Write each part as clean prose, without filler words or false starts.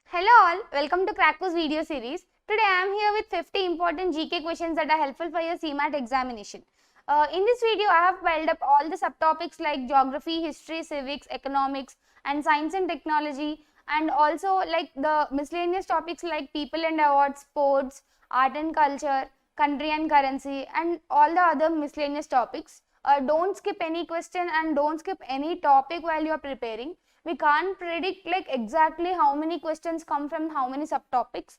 Hello all, welcome to Crackco's video series. Today I am here with 50 important GK questions that are helpful for your CMAT examination. In this video I have piled up all the subtopics like geography, history, civics, economics and science and technology, and also like the miscellaneous topics like people and awards, sports, art and culture, country and currency, and all the other miscellaneous topics. Don't skip any question and don't skip any topic while you are preparing. We can't predict like exactly how many questions come from how many subtopics,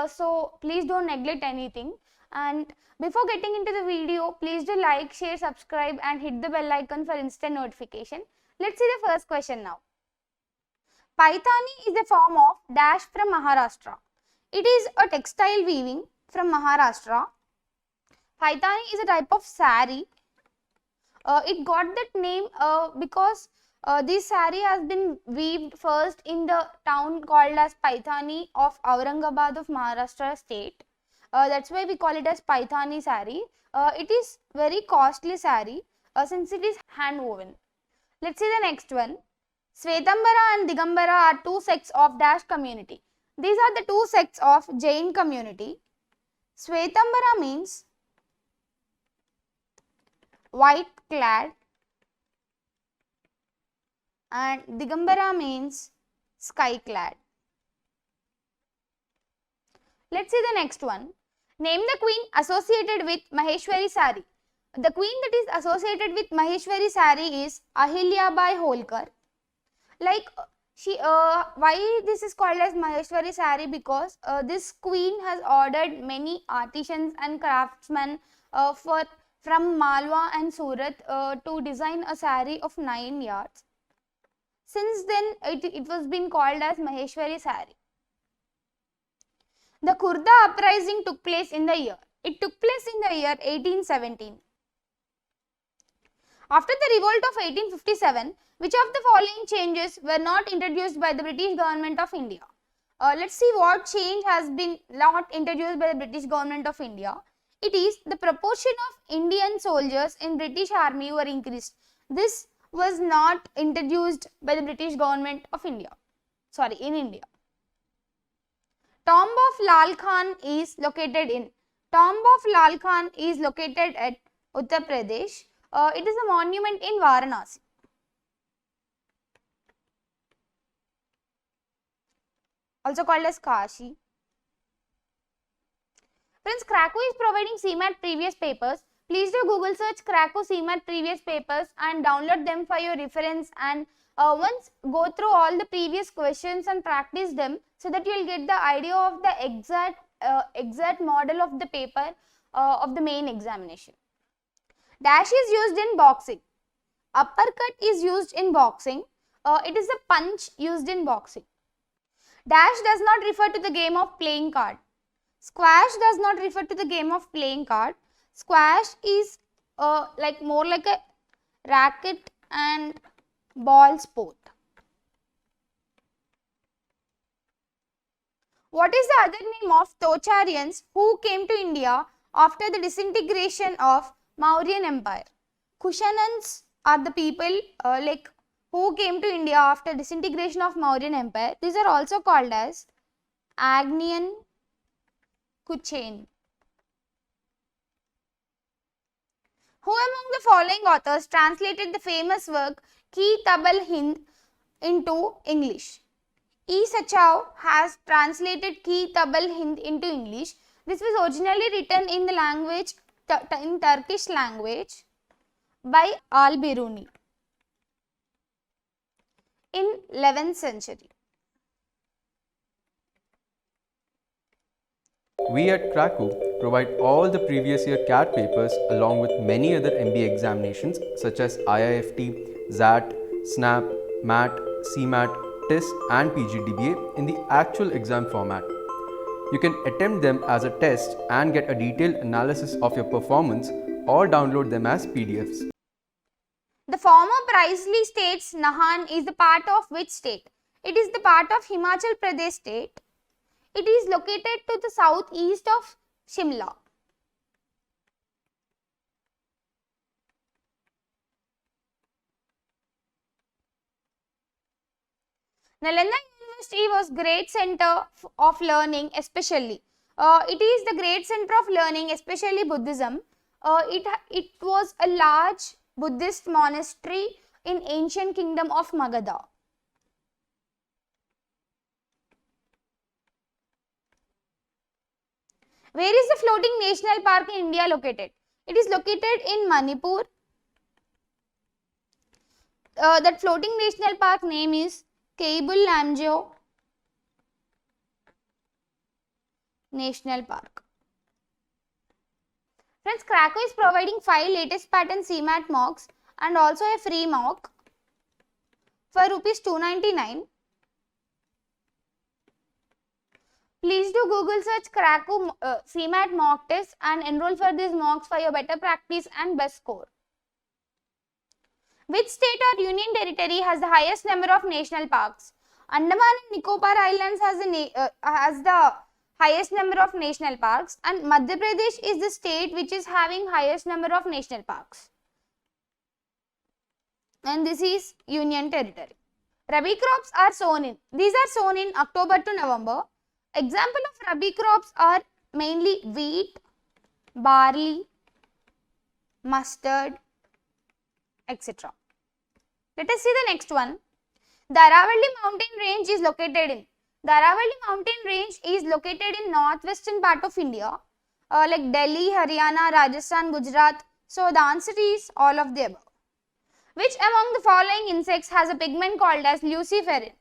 so please don't neglect anything. And before getting into the video, please do like, share, subscribe and hit the bell icon for instant notification. Let's see the first question now. Paithani is a form of dash from Maharashtra. It is a textile weaving from Maharashtra. Paithani is a type of sari. It got that name because this sari has been weaved first in the town called as Paithani of Aurangabad of Maharashtra state. That's why we call it as Paithani sari. It is very costly sari since it is hand woven. Let's see the next one. Svetambara and Digambara are two sects of dash community. These are the two sects of Jain community. Svetambara means white clad and Digambara means sky clad. Let's see the next one. Name the queen associated with Maheshwari sari. The queen that is associated with Maheshwari sari is Ahilya Bai Holkar. Like she, why this is called as Maheshwari sari? Because this queen has ordered many artisans and craftsmen from Malwa and Surat to design a sari of 9 yards. Since then, it was been called as Maheshwari sari. The Khurda uprising took place in the year. It took place in the year 1817. After the revolt of 1857, which of the following changes were not introduced by the British government of India? Let's see what change has been not introduced by the British government of India. It is the proportion of Indian soldiers in British army were increased. This was not introduced by the British government of India. Sorry, in India. Tomb of Lal Khan is located in. Tomb of Lal Khan is located at Uttar Pradesh. It is a monument in Varanasi. Also called as Kashi. Friends, Cracko is providing CMAT previous papers. Please do Google search Cracko CMAT previous papers and download them for your reference, and once go through all the previous questions and practice them so that you will get the idea of the exact model of the paper of the main examination. Dash is used in boxing. Uppercut is used in boxing. It is a punch used in boxing. Dash does not refer to the game of playing card. Squash does not refer to the game of playing card. Squash is more like a racket and ball sport. What is the other name of Tocharians who came to India after the disintegration of Mauryan Empire? Kushanans are the people who came to India after disintegration of Mauryan Empire. These are also called as Agnian Kuchen. Who among the following authors translated the famous work Kitab-ul-Hind into English? E. Sachau has translated Kitab-ul-Hind into English. This was originally written in the language, in Turkish language by Al-Biruni in 11th century. We at Cracko provide all the previous year CAT papers along with many other MBA examinations such as IIFT, XAT, SNAP, MAT, CMAT, TIS and PGDBA in the actual exam format. You can attempt them as a test and get a detailed analysis of your performance or download them as PDFs. The former Pricely states Nahan is the part of which state? It is the part of Himachal Pradesh state. It is located to the southeast of Shimla. Nalanda monastery was great center of learning, especially. It is the great center of learning, especially Buddhism. It was a large Buddhist monastery in ancient kingdom of Magadha. Where is the floating national park in India located? It is located in Manipur. That floating national park name is Keibul Lamjao National Park. Friends, Krakow is providing 5 latest pattern CMAT mocks and also a free mock for rupees 299. Please do Google search Krakow CMAT mock test and enroll for these mocks for your better practice and best score. Which state or union territory has the highest number of national parks? Andaman and Nicobar Islands has the highest number of national parks, and Madhya Pradesh is the state which is having highest number of national parks. And this is union territory. Rabi crops are sown in. These are sown in October to November. Example of Rabi crops are mainly wheat, barley, mustard, etc. Let us see the next one. The Aravalli mountain range is located in. The Aravalli mountain range is located in northwestern part of India, like Delhi, Haryana, Rajasthan, Gujarat. So the answer is all of the above. Which among the following insects has a pigment called as luciferin?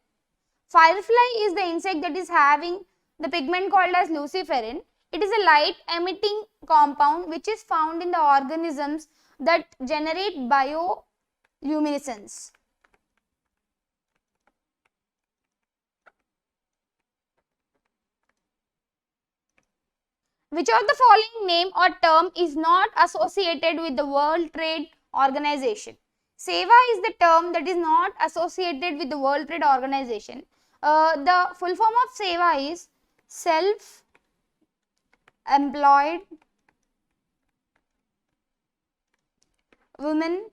Firefly is the insect that is having the pigment called as luciferin. It is a light emitting compound which is found in the organisms that generate bioluminescence. Which of the following name or term is not associated with the World Trade Organization? SEWA is the term that is not associated with the World Trade Organization. The full form of SEWA is Self-Employed Women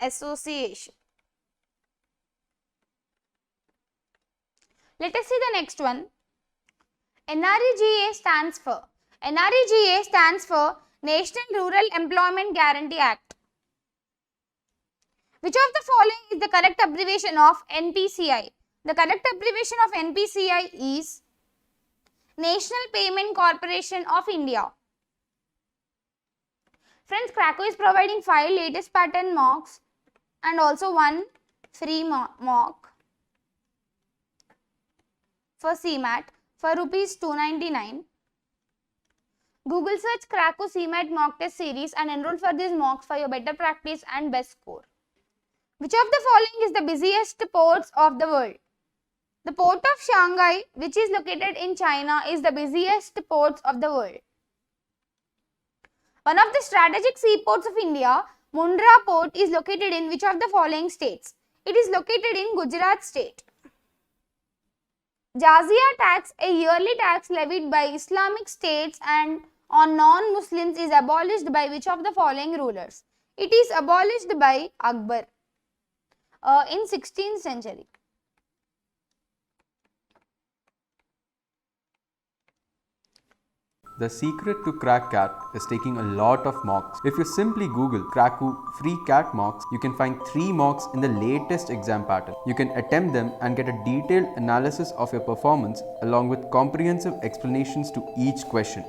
Association. Let us see the next one. NREGA stands for. NREGA stands for National Rural Employment Guarantee Act. Which of the following is the correct abbreviation of NPCI? The correct abbreviation of NPCI is National Payment Corporation of India. Friends, Krakow is providing 5 latest pattern mocks and also 1 free mock for CMAT for rupees 299. Google search Krakow CMAT mock test series and enroll for these mocks for your better practice and best score. Which of the following is the busiest ports of the world? The port of Shanghai, which is located in China, is the busiest ports of the world. One of the strategic seaports of India, Mundra Port, is located in which of the following states? It is located in Gujarat state. Jizya tax, a yearly tax levied by Islamic states and on non-Muslims, is abolished by which of the following rulers? It is abolished by Akbar in 16th century. The secret to crack CAT is taking a lot of mocks. If you simply Google Krakow free CAT mocks, you can find 3 mocks in the latest exam pattern. You can attempt them and get a detailed analysis of your performance along with comprehensive explanations to each question.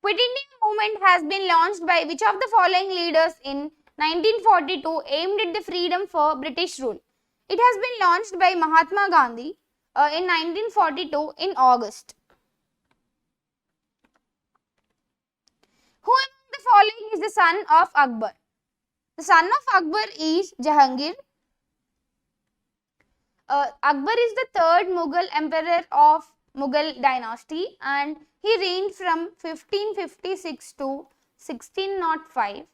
Quit India movement has been launched by which of the following leaders in 1942 aimed at the freedom for British rule? It has been launched by Mahatma Gandhi in 1942 in August. Who among the following is the son of Akbar? The son of Akbar is Jahangir. Akbar is the 3rd Mughal emperor of Mughal dynasty and he reigned from 1556 to 1605.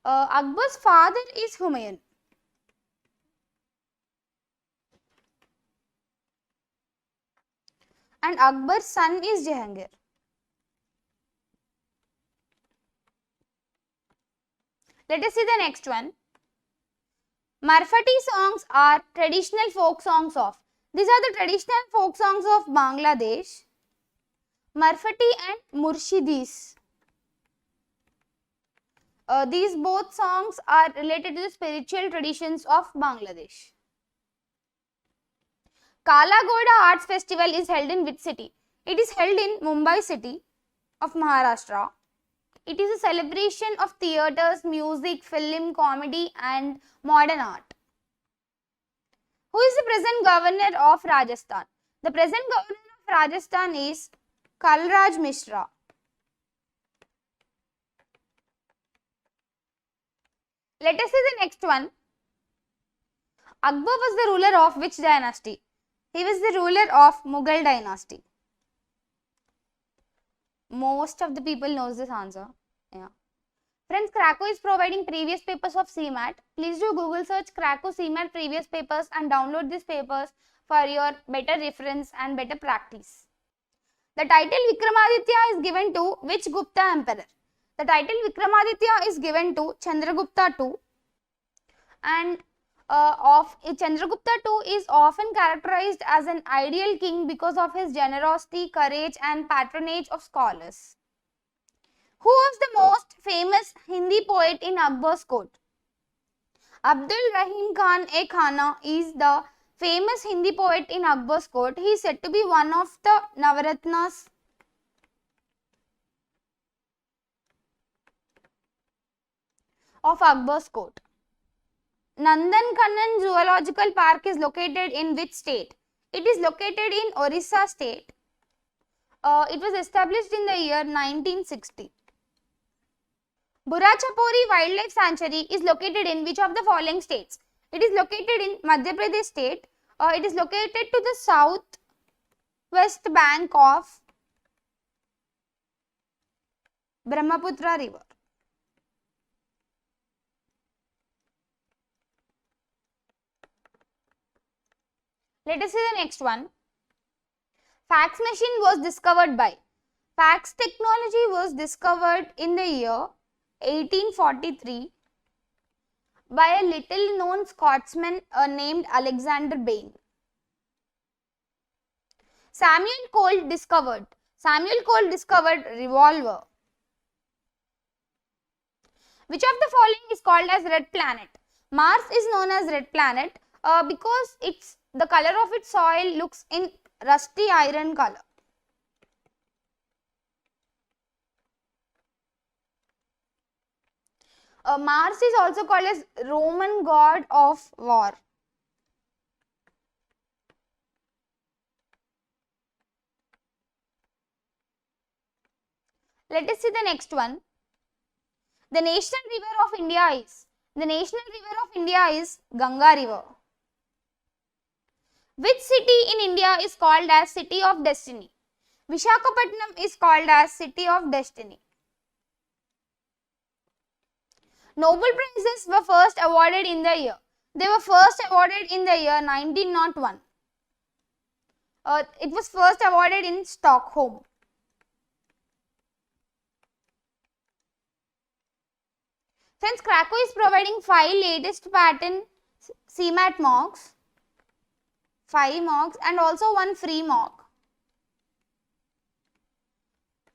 Akbar's father is Humayun. And Akbar's son is Jahangir. Let us see the next one. Marfati songs are traditional folk songs of. These are the traditional folk songs of Bangladesh. Marfati and Murshidis. These both songs are related to the spiritual traditions of Bangladesh. Kala Ghoda Arts Festival is held in which city? It is held in Mumbai city of Maharashtra. It is a celebration of theatres, music, film, comedy and modern art. Who is the present governor of Rajasthan? The present governor of Rajasthan is Kalraj Mishra. Let us see the next one. Akbar was the ruler of which dynasty? He was the ruler of Mughal dynasty. Most of the people knows this answer. Yeah. Friends, Krakow is providing previous papers of CMAT. Please do Google search Krakow CMAT previous papers and download these papers for your better reference and better practice. The title Vikramaditya is given to which Gupta emperor? The title Vikramaditya is given to Chandragupta II, and Chandragupta II is often characterized as an ideal king because of his generosity, courage and patronage of scholars. Who was the most famous Hindi poet in Akbar's court? Abdul Rahim Khan-e-Khana is the famous Hindi poet in Akbar's court. He is said to be one of the Navaratnas. Of Akbar's court. Nandankanan Zoological Park is located in which state? It is located in Orissa state. It was established in the year 1960. Burachapori Wildlife Sanctuary is located in which of the following states? It is located in Madhya Pradesh state. It is located to the southwest bank of Brahmaputra river. Let us see the next one. Fax machine was discovered by. Fax technology was discovered in the year 1843 by a little known Scotsman named Alexander Bain. Samuel Colt discovered revolver. Which of the following is called as red planet? Mars is known as red planet because the color of its soil looks in rusty iron color. Mars is also called as Roman god of war. Let us see the next one. The national river of India is Ganga river. Which city in India is called as City of Destiny? Visakhapatnam is called as City of Destiny. Nobel Prizes were first awarded in the year. They were first awarded in the year 1901. It was first awarded in Stockholm. Friends, Krakow is providing 5 latest pattern CMAT mocks, 5 mocks and also 1 free mock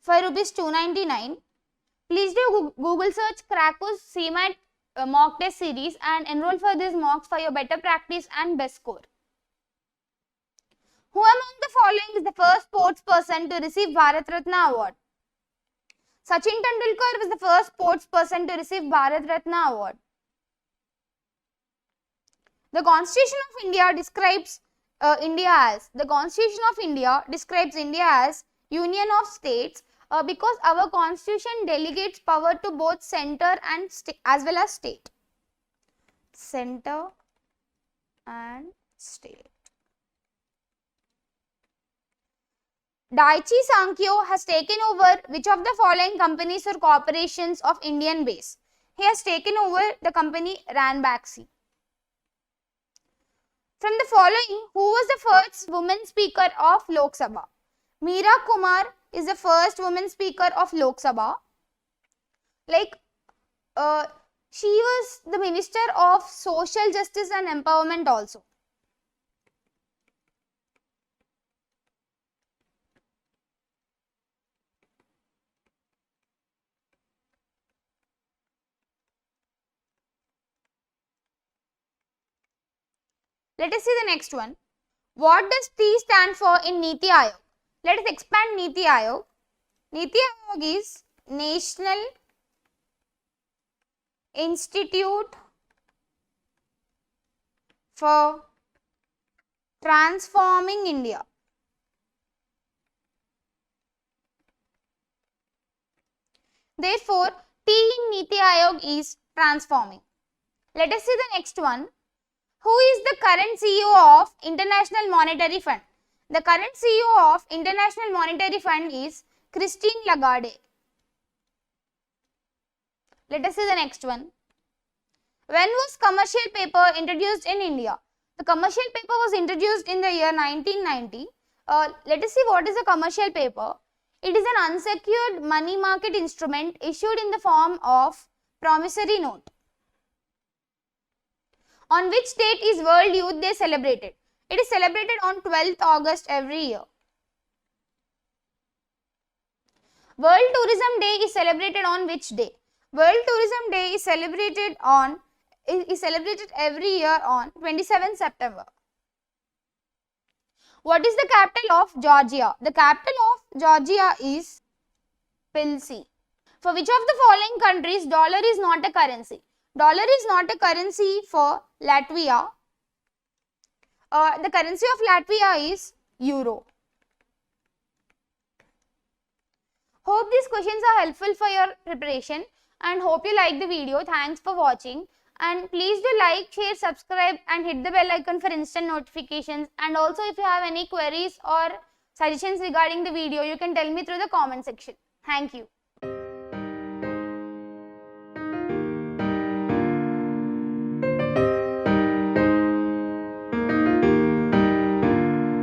for ₹299. Please do Google search Krakow's CMAT mock test series and enroll for these mocks for your better practice and best score. Who among the following is the first sports person to receive Bharat Ratna award? Sachin Tendulkar was the first sports person to receive Bharat Ratna award. The Constitution of India describes India as Union of States because our constitution delegates power to both center and as well as state. Center and state. Daiichi Sankyo has taken over which of the following companies or corporations of Indian base? He has taken over the company Ranbaxy. From the following, who was the first woman speaker of Lok Sabha? Meera Kumar is the first woman speaker of Lok Sabha. She was the Minister of Social Justice and Empowerment also. Let us see the next one. What does T stand for in Niti Aayog? Let us expand Niti Aayog. Niti Aayog is National Institute for Transforming India. Therefore, T in Niti Aayog is transforming. Let us see the next one. Who is the current CEO of International Monetary Fund? The current CEO of International Monetary Fund is Christine Lagarde. Let us see the next one. When was commercial paper introduced in India? The commercial paper was introduced in the year 1990. Let us see what is a commercial paper. It is an unsecured money market instrument issued in the form of promissory note. On which date is World Youth Day celebrated? It is celebrated on 12th August every year. World Tourism Day is celebrated on which day? World Tourism Day is celebrated every year on 27th September. What is the capital of Georgia? The capital of Georgia is Tbilisi. For which of the following countries dollar is not a currency? Dollar is not a currency for Latvia. The currency of Latvia is euro. Hope these questions are helpful for your preparation and hope you like the video. Thanks for watching, and please do like, share, subscribe and hit the bell icon for instant notifications. And also, if you have any queries or suggestions regarding the video, you can tell me through the comment section. Thank you.